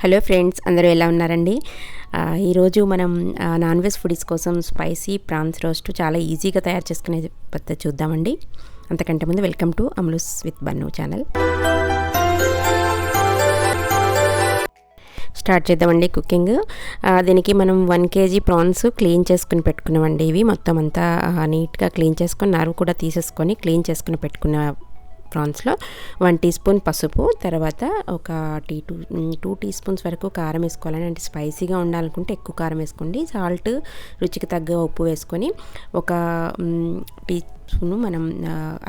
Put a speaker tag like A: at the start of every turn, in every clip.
A: Hello friends, అందరూ ఎలా ఉన్నారండి? ఈరోజు మనం నాన్ వెజ్ ఫుడీస్ కోసం స్పైసీ ప్రాన్స్ రోస్ట్ చాలా ఈజీగా తయారు చేసుకునే పద్ధతి చూద్దామండి. అంతకంటే ముందు welcome to Ammulu's with Bunnu channel. Start చేద్దామండి కుకింగ్. దీనికి మనం 1 kg ప్రాన్స్ క్లీన్ చేసుకుని పెట్టుకున్నామండి. ఇవి మొత్తం అంతా నీట్గా క్లీన్ చేసుకొని నరువు కూడా తీసేసుకొని క్లీన్ చేసుకుని పెట్టుకున్న ప్రాన్స్లో 1 టీ స్పూన్ పసుపు, తర్వాత ఒక 2 టీ స్పూన్స్ వరకు కారం వేసుకోవాలని. అంటే స్పైసీగా ఉండాలనుకుంటే ఎక్కువ కారం వేసుకోండి. సాల్ట్ రుచికి తగ్గ ఉప్పు వేసుకొని ఒక టీ స్పూను మనం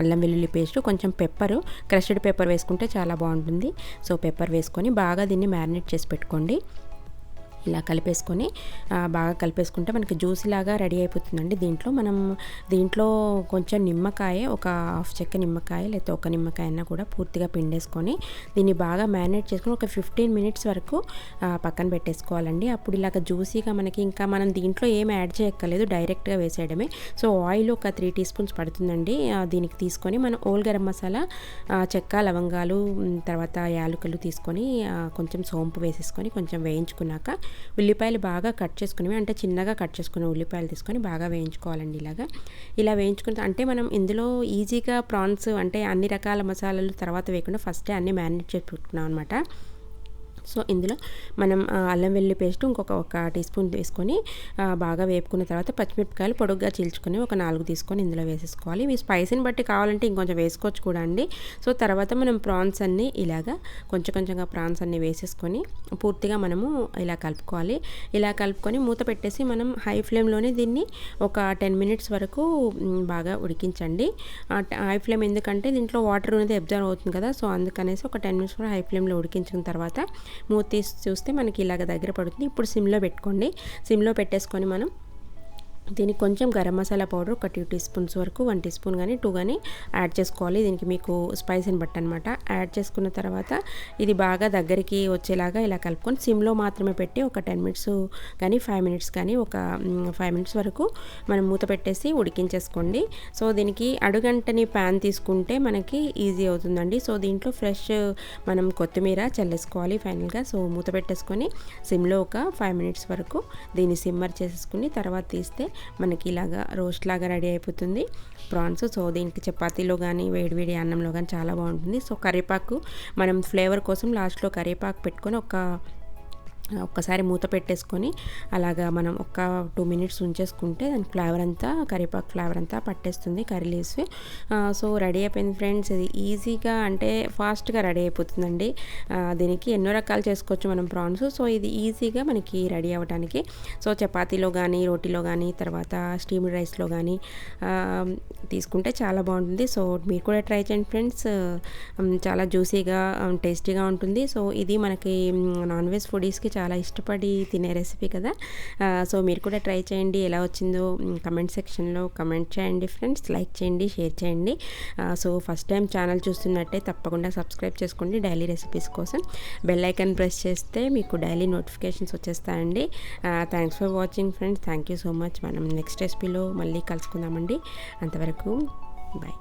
A: అల్లం వెల్లుల్లి పేస్ట్, కొంచెం పెప్పరు, క్రష్డ్ పెప్పర్ వేసుకుంటే చాలా బాగుంటుంది. సో పెప్పర్ వేసుకొని బాగా దీన్ని మ్యారినేట్ చేసి పెట్టుకోండి. ఇలా కలిపేసుకొని బాగా కలిపేసుకుంటే మనకి జ్యూసీ లాగా రెడీ అయిపోతుందండి. దీంట్లో కొంచెం నిమ్మకాయ, ఒక హాఫ్ చెక్క నిమ్మకాయ లేకపోతే ఒక నిమ్మకాయ అన్నా కూడా పూర్తిగా పిండేసుకొని దీన్ని బాగా మ్యారినేట్ చేసుకొని ఒక 15 minutes వరకు పక్కన పెట్టేసుకోవాలండి. అప్పుడు ఇలాగ జ్యూసీగా మనకి, ఇంకా మనం దీంట్లో ఏం యాడ్ చేయక్కర్లేదు, డైరెక్ట్గా వేసేయడమే. సో ఆయిల్ ఒక 3 టీ స్పూన్స్ పడుతుందండి. దీనికి తీసుకొని మనం ఓల్ గరం మసాలా, చెక్క, లవంగాలు, తర్వాత యాలకులు తీసుకొని కొంచెం సోంపు వేసేసుకొని కొంచెం వేయించుకున్నాక ఉల్లిపాయలు బాగా కట్ చేసుకునేవి, అంటే చిన్నగా కట్ చేసుకున్న ఉల్లిపాయలు తీసుకొని బాగా వేయించుకోవాలండి. ఇలా వేయించుకుని, అంటే మనం ఇందులో ఈజీగా ప్రాన్స్ అంటే అన్ని రకాల మసాలాలు తర్వాత వేయకుండా ఫస్టే అన్నీ మ్యారినేట్ చేసి పెట్టుకున్నాం అనమాట. సో ఇందులో మనం అల్లం వెల్లుల్లి పేస్ట్ ఒక టీ స్పూన్ వేసుకొని బాగా వేపుకున్న తర్వాత పచ్చిమిరపకాయలు పొడుగ్గా చీల్చుకొని ఒక 4 తీసుకొని ఇందులో వేసేసుకోవాలి. మీ స్పైసీని బట్టి కావాలంటే ఇంకొంచెం వేసుకోవచ్చు కూడా అండి. సో తర్వాత మనం ప్రాన్స్ అన్నీ ఇలాగా కొంచెంగా ప్రాన్స్ అన్నీ వేసేసుకొని పూర్తిగా మనము ఇలా కలుపుకోవాలి. ఇలా కలుపుకొని మూత పెట్టేసి మనం హై ఫ్లేమ్లోనే దీన్ని ఒక 10 minutes వరకు బాగా ఉడికించండి. హై ఫ్లేమ్ ఎందుకంటే దీంట్లో వాటర్ అనేది అబ్జర్వ్ అవుతుంది కదా, సో అందుకనేసి ఒక 10 minutes వరకు హై ఫ్లేమ్లో ఉడికించిన తర్వాత మూత తీసి చూస్తే మనకి ఇలాగ దగ్గర పడుతుంది. ఇప్పుడు సిమ్లో పెట్టుకోండి. సిమ్లో పెట్టేసుకొని మనం దీనికి కొంచెం గరం మసాలా పౌడర్ ఒక 2 టీ స్పూన్స్ వరకు, 1 టీ స్పూన్ కానీ 2 కానీ యాడ్ చేసుకోవాలి. దీనికి మీకు స్పైసీని బట్టి అనమాట. యాడ్ చేసుకున్న తర్వాత ఇది బాగా దగ్గరికి వచ్చేలాగా ఇలా కలుపుకొని సిమ్లో మాత్రమే పెట్టి ఒక 10 minutes కానీ 5 minutes కానీ ఒక 5 minutes వరకు మనం మూత పెట్టేసి ఉడికించేసుకోండి. సో దీనికి అడుగంటని ప్యాన్ తీసుకుంటే మనకి ఈజీ అవుతుందండి. సో దీంట్లో ఫ్రెష్ మనం కొత్తిమీర చల్లేసుకోవాలి ఫైనల్గా. సో మూత పెట్టేసుకొని సిమ్లో ఒక 5 minutes వరకు దీన్ని సిమ్మర్ చేసేసుకుని తర్వాత తీస్తే మనకి ఇలాగా రోస్ట్ లాగా రెడీ అయిపోతుంది ప్రాన్స్. సో దీనికి చపాతీలో కానీ వేడివేడి అన్నంలో కానీ చాలా బాగుంటుంది. సో కరివేపాకు మనం ఫ్లేవర్ కోసం లాస్ట్లో కరివేపాకు పెట్టుకొని ఒక్కసారి మూత పెట్టేసుకొని అలాగా మనం ఒక 2 minutes ఉంచేసుకుంటే దాని ఫ్లేవర్ అంతా, కరివేపాకు ఫ్లేవర్ అంతా పట్టేస్తుంది కర్రీ లీవ్స్. సో రెడీ అయిపోయింది ఫ్రెండ్స్. ఇది ఈజీగా అంటే ఫాస్ట్గా రెడీ అయిపోతుందండి. దీనికి ఎన్నో రకాలు చేసుకోవచ్చు మనం ప్రాన్స్. సో ఇది ఈజీగా మనకి రెడీ అవ్వడానికి. సో చపాతీలో కానీ రోటీలో కానీ తర్వాత స్టీమ్డ్ రైస్లో కానీ తీసుకుంటే చాలా బాగుంటుంది. సో మీరు కూడా ట్రై చేయండి ఫ్రెండ్స్. చాలా జ్యూసీగా టేస్టీగా ఉంటుంది. సో ఇది మనకి నాన్ వెజ్ ఫుడీస్కి చాలా ఇష్టపడి తినే రెసిపీ కదా. సో మీరు కూడా ట్రై చేయండి. ఎలా వచ్చిందో కమెంట్ సెక్షన్లో కమెంట్ చేయండి ఫ్రెండ్స్. లైక్ చేయండి, షేర్ చేయండి. సో ఫస్ట్ టైం ఛానల్ చూస్తున్నట్టే తప్పకుండా సబ్స్క్రైబ్ చేసుకోండి డైలీ రెసిపీస్ కోసం. బెల్ ఐకాన్ ప్రెస్ చేస్తే మీకు డైలీ నోటిఫికేషన్స్ వచ్చేస్తాయండి. Thanks for watching friends. Thank you so much. మనం నెక్స్ట్ రెసిపీలో మళ్ళీ కలుసుకుందామండి. అంతవరకు బాయ్.